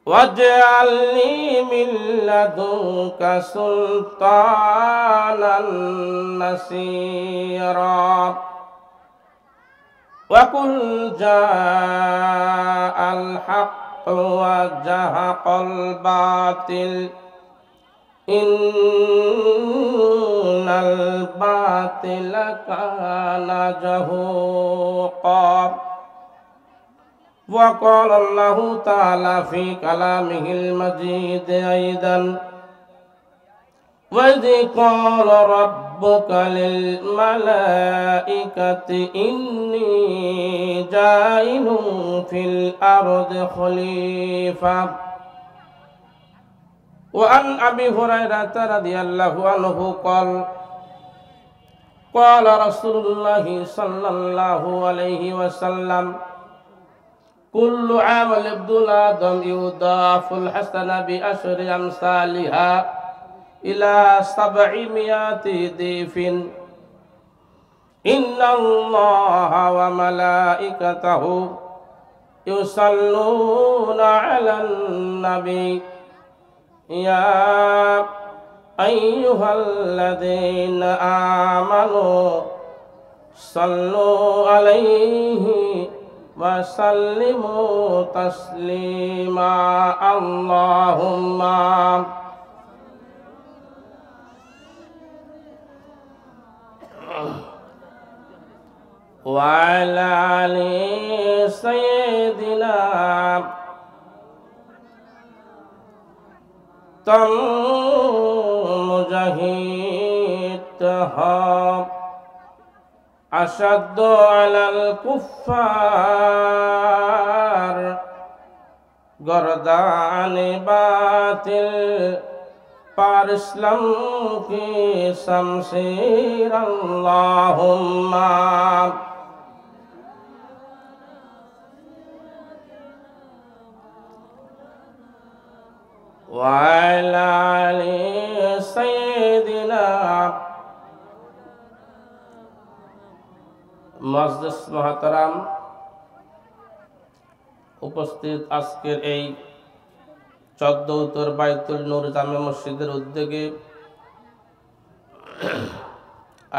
واجعلني من لدنك سلطانا نصيرا وقل جاء الحق وزهق الباطل إن الباطل كان زهوقا وقال الله تعالى في كلامه المجيد أيضا وإذ قال ربك للملائكة إني جاعل في الأرض خليفة وعن أبي هريرة رضي الله عنه قال قال رسول الله صلى الله عليه وسلم كل عمل ابن آدم يضاعف الحسنة بعشر أمثالها إلى 700 ضعف إن الله وملائكته يصلون على النبي يا أيها الذين آمنوا صلوا عليه وسلموا تسليما اللهم وعلى آل سيدنا तम मुजाहिद अशद अलल कुफ्फार गर्दान बातिल पर इस्लाम की शमशीर अल्लाहुम्मा وعلى آل سيدنا মজলিস মুহতারাম উপস্থিত আজকের এই 14 উত্তর বাইতুল নূর জামে মসজিদের উদ্যোগে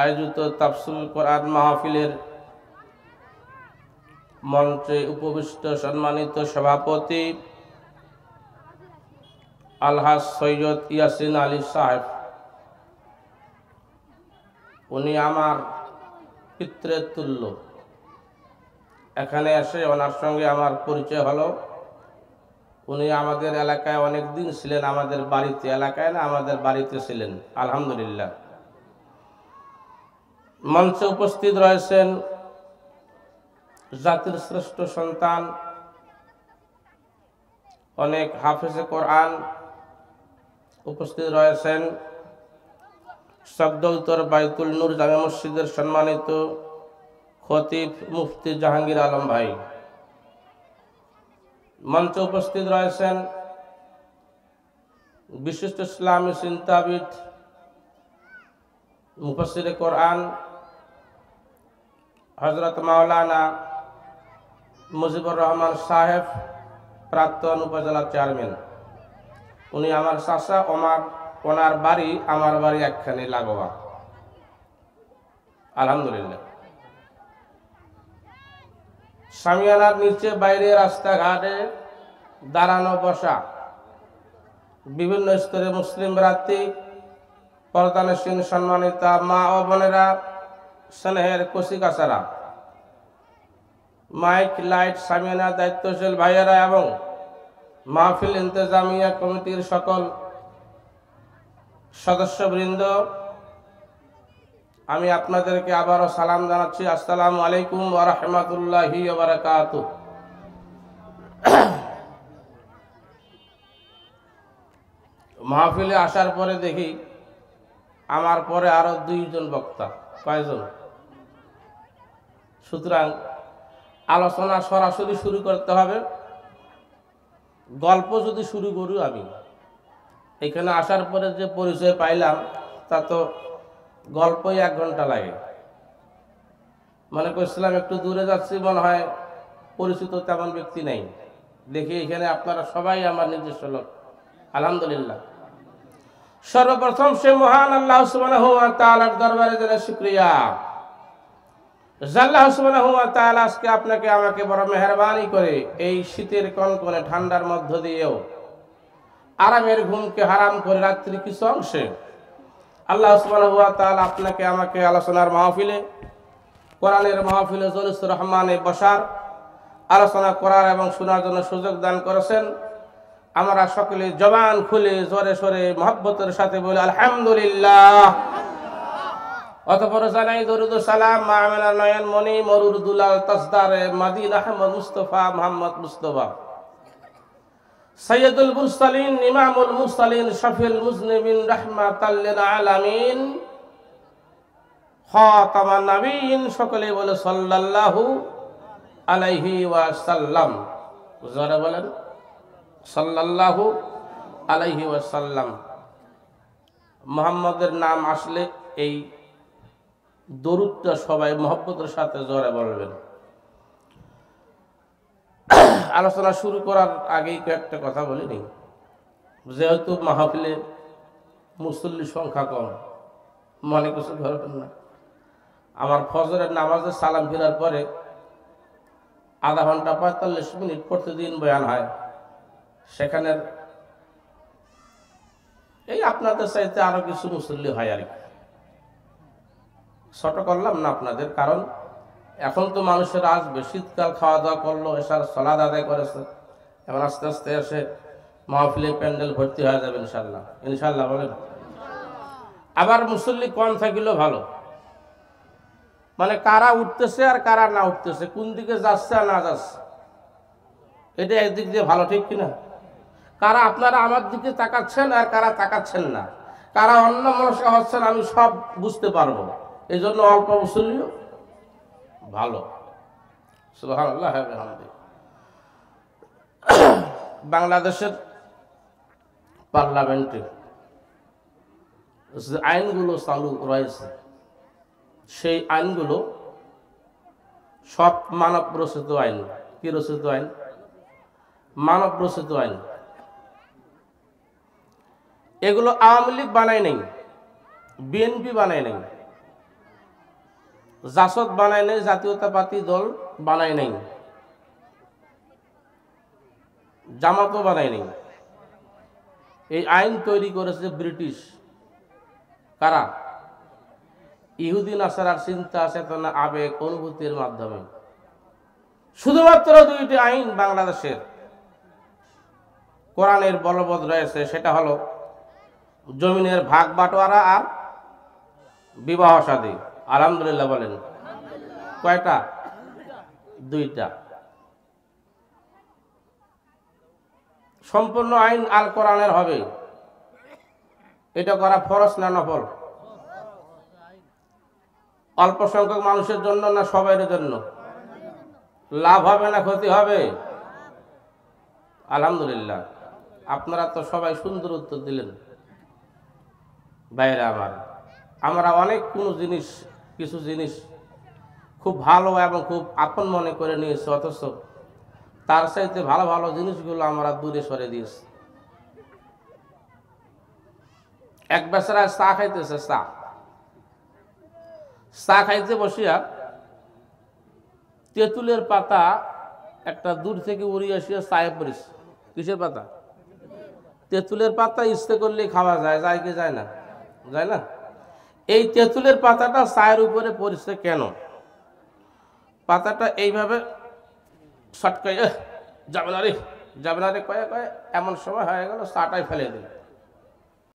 আয়োজিত তাফসীরুল কোরআন মাহফিলের মঞ্চে উপবিষ্ট সম্মানিত সভাপতি আলহাজ সৈয়দ ইয়াসিন আলী সাহেব, উনি আমার পিতৃ তুল্য। এখানে এসে ওনার সঙ্গে আমার পরিচয় হলো। উনি আমাদের এলাকায় অনেক দিন ছিলেন, আমাদের বাড়িতে, এলাকায় না আমাদের বাড়িতে ছিলেন আলহামদুলিল্লাহ। মঞ্চে উপস্থিত রয়েছেন জাতির শ্রেষ্ঠ সন্তান, অনেক হাফেজে কোরআন উপস্থিত রয়েছেন সফদৌলতর বাইতুল নূর জামে মসজিদের সম্মানিত খতিব মুফতি জাহাঙ্গীর আলম ভাই। মঞ্চে উপস্থিত রয়েছেন বিশিষ্ট ইসলামী চিন্তাবিদ মুফাসসিরে কোরআন হযরত মাওলানা মুজিবুর রহমান সাহেব, প্রাক্তন উপজেলা চেয়ারম্যান। উনি আমার চাচা, ওনার বাড়ি আমার বাড়ি একখানে লাগোয়া আলহামদুলিল্লাহ। সামিয়ানার নিচে বাইরে রাস্তাঘাটে দাঁড়ানো বসা বিভিন্ন স্তরে মুসলিম ভ্রাতৃ, পর্দানসীন সম্মানিতা মা ও বোনেরা, স্নেহের কচিকাচারা, মাইক লাইট সামিয়ানা দায়িত্বশীল ভাইয়েরা এবং মাহফিল ইন্তেজামিয়া কমিটির সকল সদস্যবৃন্দ, আমি আপনাদেরকে আবারও সালাম জানাচ্ছি। আসসালামু আলাইকুম ওয়া রাহমাতুল্লাহি ওয়া বারাকাতুহু। মাহফিলে আসার পরে দেখি আমার পরে আরো 2 জন বক্তা। কয়জন? সুতরাং আলোচনা সরাসরি শুরু করতে হবে। গল্প যদি শুরু করি, আমি এখানে আসার পরে যে পরিচয় পাইলাম তা তো গল্পই 1 ঘন্টা লাগে। মনে করছিলাম একটু দূরে যাচ্ছি, মনে হয় পরিচিত তেমন ব্যক্তি নেই, দেখি এখানে আপনারা সবাই আমার নিজস্ব লোক, আলহামদুলিল্লাহ। সর্বপ্রথম সে মহান আল্লাহ সুবহানাহু ওয়া তাআলার দরবারে জানাই শুকরিয়া। আল্লাহ সুবহানাহু ওয়া তাআলা আজকে আপনাকে আমাকে বড় মেহেরবানি করে এই শীতের কনকনে ঠান্ডার মধ্য দিয়েও আরামের ঘুমকে হারাম করে রাত্রি কিছু অংশে আল্লাহ সুবহানাহু ওয়া তাআলা আপনাকে আমাকে আলোচনার মাহফিলে, কোরআনের মাহফিলে জলিসুর রহমানে বসার, আলোচনা করার এবং শোনার জন্য সুযোগ দান করেছেন। আমরা সকলে জবান খুলে জোরে সোরে মহব্বতের সাথে বলি আলহামদুলিল্লাহ। অতঃপর জানাই দরুদ ও সালাম মা আমিনা নয়ন মনি মরুর দুলাল তাজদারে মদিনা আহমদ মুস্তাফা মুহাম্মদ মুস্তাফা সাইয়্যিদুল মুরসালিন ইমামুল মুরসালিন শফিউল মুজনিবিন রাহমাতাল লিল আলামিন খাতামান নবিয়্যিন, সকলে বলে সাল্লাল্লাহু আলাইহি ওয়াসাল্লাম। জোরে বলেন সাল্লাল্লাহু আলাইহি ওয়াসাল্লাম। মুহাম্মদের নাম আসলে এই দরুদটা সবাই মহব্বতের সাথে জোরে বলবেন। আলোচনা শুরু করার আগেই কয়েকটা কথা বলে নিই। যেহেতু মাহফিলে মুসল্লির সংখ্যা কম, মনে কিছু ধরবেন না। আমার ফজরের নামাজে সালাম ফেরার পরে আধা ঘন্টা ৪৫ মিনিট প্রতিদিন বয়ান হয়। সেখানের এই আপনাদের চাইতে আরো কিছু মুসল্লি হয় আর কি। ছোট করলাম না আপনাদের, কারণ এখন তো মানুষের আসবে, শীতকাল খাওয়া দাওয়া করলো, এসার সালাদ আদায় করেছে, এখন আস্তে আস্তে এসে মাহফিলে প্যান্ডেল ভর্তি হয়ে যাবে ইনশাল্লাহ। ইনশাল্লাহ বলেন। আবার মুসল্লি কম থাকলেও ভালো, মানে কারা উঠতেছে আর কারা না উঠতেছে, কোন দিকে যাচ্ছে আর না যাচ্ছে, এটা একদিক দিয়ে ভালো, ঠিক কিনা? কারা আপনারা আমার দিকে তাকাচ্ছেন আর কারা তাকাচ্ছেন না, কারা অন্য মানুষকে হচ্ছেন, আমি সব বুঝতে পারবো। এই জন্য অল্প মুসল্লিও ভালো। সুবহানাল্লাহ। বাংলাদেশের পার্লামেন্টে যে আইনগুলো চালু রয়েছে, সেই আইনগুলো সব মানব রচিত আইন। কি রচিত আইন? মানব রচিত আইন। এগুলো আওয়ামী লীগ বানায় নাই, বিএনপি বানায় নাই, জাসদ বানায় নাই, জাতীয়তাবাদী দল বানায় নাই, জামাতও বানায় নাই। এই আইন তৈরি করেছে ব্রিটিশ। কারা? ইহুদি নাসারার চিন্তা চেতনা আবেগ অনুভূতির মাধ্যমে। শুধুমাত্র দুইটি আইন বাংলাদেশের কোরআনের বলবৎ রয়েছে, সেটা হলো জমিনের ভাগ বাটোয়ারা আর বিবাহ শাদী। আলহামদুলিল্লাহ বলেন। কয়টা? দুইটা। সম্পূর্ণ আইন আল কোরআনের হবে। এটা করা ফরজ না নফল? অল্প সংখ্যক মানুষের জন্য না সবাইয়ের জন্য? লাভ হবে না ক্ষতি হবে? আলহামদুলিল্লাহ। আপনারা তো সবাই সুন্দর উত্তর দিলেন। বাইরে আমরা অনেক কিছু জিনিস খুব ভালো এবং খুব আপন মনে করে নিয়েছি, অথচ তার চাইতে ভালো ভালো জিনিসগুলো আমরা দূরে সরে দিয়েছি। এক বেচারা চা খাইতেছে, চা খাইতে বসিয়া তেঁতুলের পাতা একটা দূর থেকে উড়িয়ে আসিয়া চায়ে পড়েছে। কিসের পাতা? তেঁতুলের পাতা ইচ্ছে করলে খাওয়া যায়, যায় কি যায় না? যায় না। এই তেঁতুলের পাতাটা চায়ের উপরে পড়েছে কেন? পাতাটা এইভাবে শটকাই যাবে না রে কয়ে কয়ে এমন সময় হয়ে গেল চাটাই ফেলে দিল।